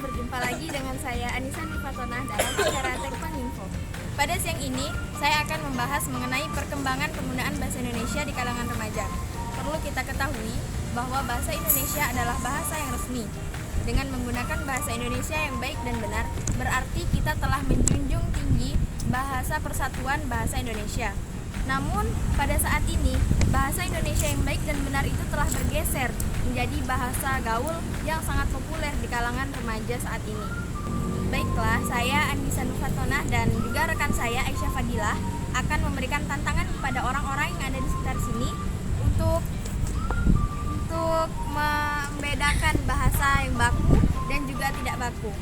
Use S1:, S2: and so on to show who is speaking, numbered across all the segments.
S1: berjumpa lagi dengan saya Anissa Nifatona dalam acara Tekpaninfo. Pada siang ini, saya akan membahas mengenai perkembangan penggunaan bahasa Indonesia di kalangan remaja. Perlu kita ketahui bahwa bahasa Indonesia adalah bahasa yang resmi. Dengan menggunakan bahasa Indonesia yang baik dan benar, berarti kita telah menjunjung tinggi bahasa persatuan bahasa Indonesia. Namun, pada saat ini, bahasa Indonesia yang baik dan benar itu telah bergeser menjadi bahasa gaul yang sangat populer di kalangan remaja saat ini. Baiklah, saya Anissa Nifatona dan juga rekan saya Aisyah Fadilah akan memberikan tantangan kepada orang-orang yang ada di sekitar sini untuk membedakan bahasa yang baku dan juga tidak baku.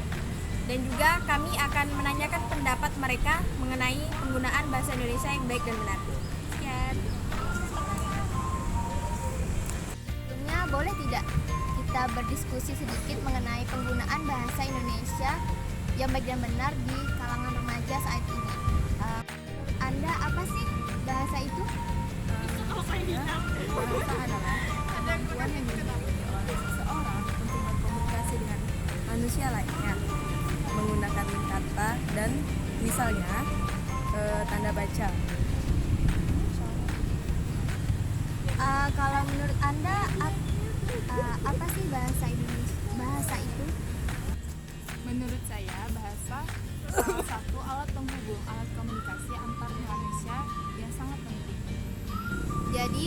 S1: Dan juga kami akan menanyakan pendapat mereka mengenai penggunaan bahasa Indonesia yang baik dan benar. Sekian.
S2: Sebelumnya, boleh tidak kita berdiskusi sedikit mengenai penggunaan bahasa Indonesia yang baik dan benar di kalangan remaja saat ini? Menurut Anda, apa sih bahasa itu?
S1: Bahasa adalah kemampuan yang dimiliki oleh seseorang untuk berkomunikasi dengan manusia lainnya menggunakan kata dan misalnya tanda baca.
S2: Kalau menurut Anda, apa sih bahasa Indonesia? Bahasa itu?
S3: Menurut saya, bahasa salah satu alat penghubung, alat komunikasi antar manusia yang sangat penting.
S2: Jadi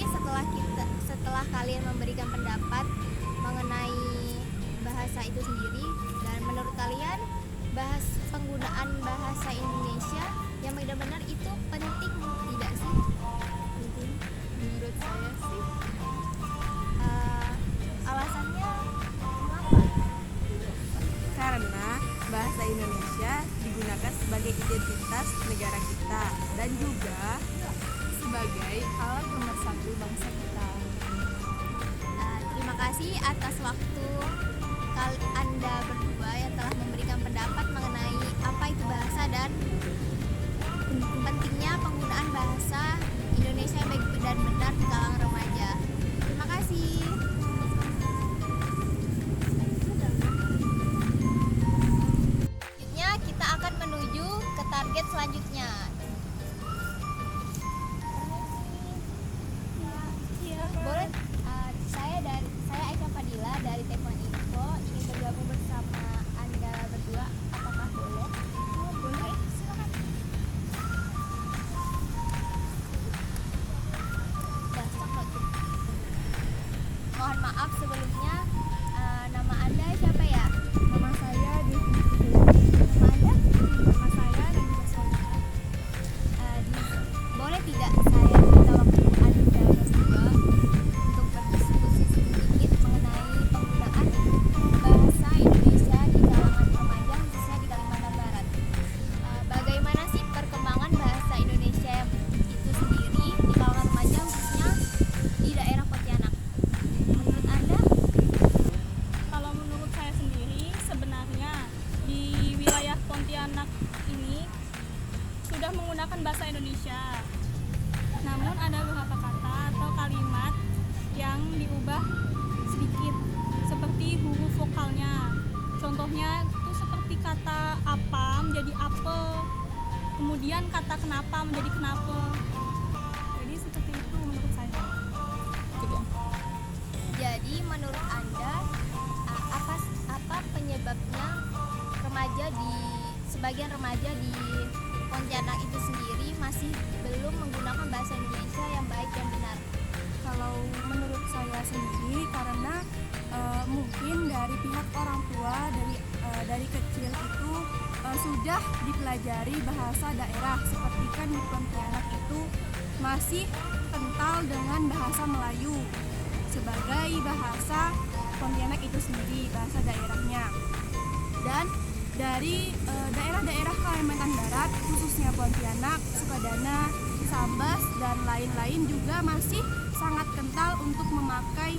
S2: setelah kalian memberikan pendapat mengenai bahasa itu sendiri, dan menurut kalian penggunaan bahasa Indonesia yang benar-benar itu penting tidak sih?
S3: Penting menurut saya sih.
S2: Alasannya kenapa?
S1: Karena bahasa Indonesia digunakan sebagai identitas negara kita dan juga
S3: Sebagai alat pemersatu bangsa kita.
S2: Terima kasih atas waktu Anda berdua yang telah memberikan pendapat mengenai apa itu bahasa dan pentingnya penggunaan bahasa Indonesia yang baik dan benar di kalangan remaja. Terima kasih. Selanjutnya kita akan menuju ke target selanjutnya. Boleh, saya Aisyah Fadilah dari Tekpaninfo ingin bergabung bersama Anda berdua. Apakah boleh? Boleh, silakan. Mohon maaf sebelumnya, nama Anda siapa ya?
S1: nama saya
S2: Nama Anda?
S1: nama saya dan juga saudara.
S2: Boleh tidak saya minta waktu Anda berdua untuk berdiskusi sedikit mengenai penggunaan bahasa Indonesia di kalangan remaja khususnya di Kalimantan Barat. Bagaimana sih perkembangan bahasa Indonesia itu sendiri di kalangan remaja khususnya di daerah Pontianak? Menurut Anda?
S3: Kalau menurut saya sendiri, sebenarnya di wilayah Pontianak ini sudah menggunakan bahasa Indonesia. Namun ada beberapa kata atau kalimat yang diubah sedikit, seperti huruf vokalnya. Contohnya itu seperti kata apa menjadi ape, kemudian kata kenapa menjadi kenapa. Jadi seperti itu menurut saya.
S2: Jadi menurut Anda apa penyebabnya sebagian remaja di Pontianak itu sendiri masih belum menggunakan bahasa Indonesia yang baik dan benar?
S1: Kalau menurut saya sendiri karena mungkin dari pihak orang tua dari kecil itu sudah dipelajari bahasa daerah, seperti kan di Pontianak itu masih kental dengan bahasa Melayu sebagai bahasa Pontianak itu sendiri, bahasa daerahnya. Dan dari daerah-daerah Kalimantan Barat khususnya Pontianak, Sukadana, Sambas dan lain-lain juga masih sangat kental untuk memakai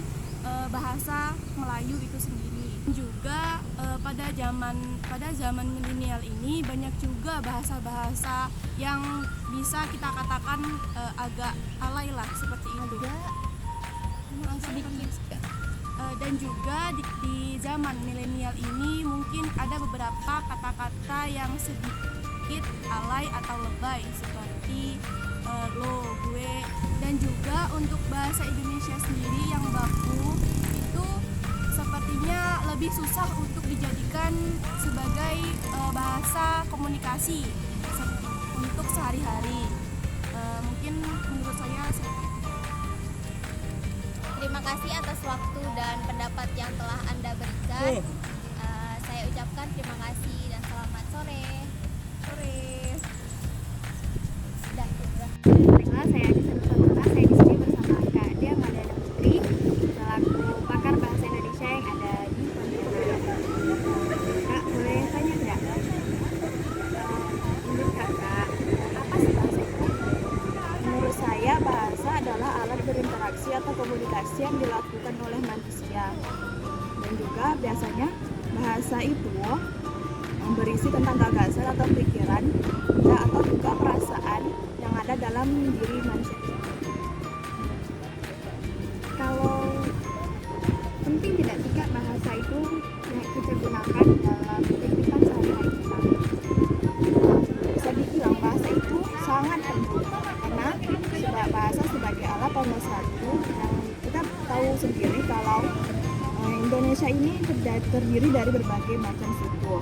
S1: bahasa Melayu itu sendiri. Juga pada zaman milenial ini banyak juga bahasa-bahasa yang bisa kita katakan agak alay lah seperti itu. Dan juga di zaman milenial ini mungkin ada beberapa kata-kata yang sedikit alay atau lebay seperti lo, gue, dan juga untuk bahasa Indonesia sendiri yang baku itu sepertinya lebih susah untuk dijadikan sebagai bahasa komunikasi untuk sehari-hari. Mungkin menurut saya seperti itu.
S2: Terima kasih atas waktu dan pendapat yang telah Anda berikan. Saya ucapkan terima kasih dan selamat sore. Sudah.
S4: Saya Adisa Nursaputra. Saya di sini bersama Kak Dia Madana Putri selaku pakar bahasa Indonesia yang ada di Pontianak. Kak, boleh tanya nggak? Menurut Kakak, apa sih bahasa itu? Menurut saya, bahasa adalah alat berinteraksi atau komunikasi yang dilakukan oleh manusia. Dan juga biasanya bahasa itu berisi tentang gagasan atau pikiran atau juga perasaan yang ada dalam diri manusia. Kalau penting tidak sih Kak bahasa itu yang kita gunakan dalam kehidupan sehari-hari kita? Bisa dibilang bahasa itu sangat penting karena bahasa sebagai alat pemersatu yang kita tahu sendiri kalau Indonesia ini terdiri dari berbagai macam suku,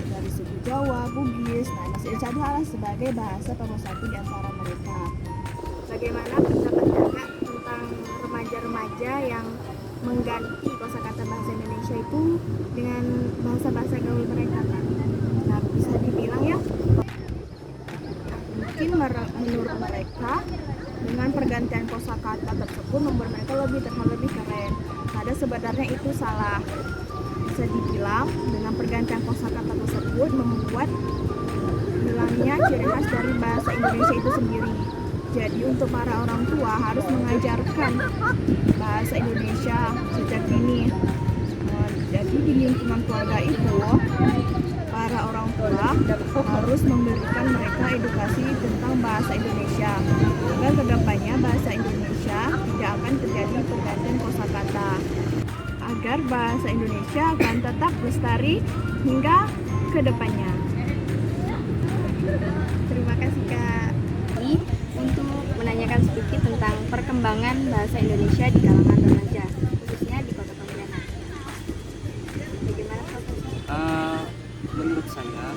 S4: dari suku Jawa, Bugis. Nah, bahasa Indonesia adalah sebagai bahasa pemersatu di antara mereka. Bagaimana pendapat Kakak tentang remaja-remaja yang mengganti kosakata bahasa Indonesia itu dengan bahasa-bahasa gaul mereka? Nah, bisa dibilang ya, mungkin menurut mereka dengan pergantian kosakata tersebut membuat mereka lebih keren. Padahal sebenarnya itu salah. Bisa dibilang dengan pergantian kosakata tersebut membuat hilangnya ciri khas dari bahasa Indonesia itu sendiri. Jadi untuk para orang tua harus mengajarkan bahasa Indonesia sejak dini. Jadi di lingkungan keluarga itu para orang tua harus memberikan mereka edukasi tentang bahasa Indonesia agar kedepannya bahasa Indonesia tidak akan terjadi pergantian kosakata, agar bahasa Indonesia akan tetap lestari hingga kedepannya. Terima kasih Kak. Untuk menanyakan sedikit tentang perkembangan bahasa Indonesia di kalangan remaja, khususnya di Kota Pontianak. Bagaimana Profesor?
S5: Menurut saya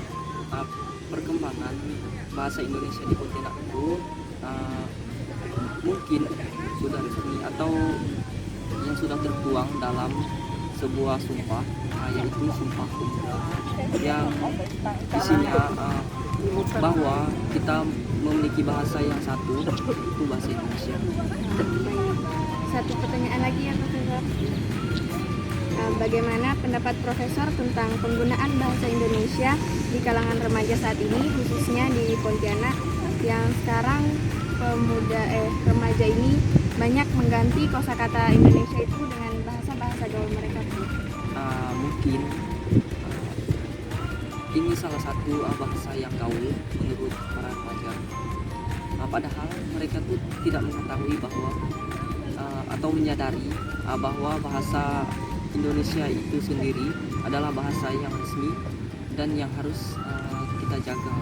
S5: perkembangan bahasa Indonesia di Pontianak itu mungkin sudah resmi atau yang sudah tertuang dalam sebuah sumpah, yaitu Sumpah Pemuda, yang isinya bahwa kita memiliki bahasa yang satu, itu bahasa Indonesia.
S4: Satu pertanyaan lagi ya Profesor. Bagaimana pendapat Profesor tentang penggunaan bahasa Indonesia di kalangan remaja saat ini, khususnya di Pontianak, yang sekarang remaja ini banyak mengganti kosakata Indonesia itu dengan bahasa-bahasa gaul mereka?
S5: Mungkin ini salah satu bahasa yang gaul menurut para remaja. Padahal mereka tuh tidak mengetahui bahwa atau menyadari bahwa bahasa Indonesia itu sendiri adalah bahasa yang resmi dan yang harus kita jaga.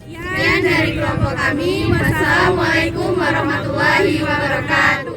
S1: Sekian dari kelompok kami. Wassalamualaikum warahmatullahi wabarakatuh.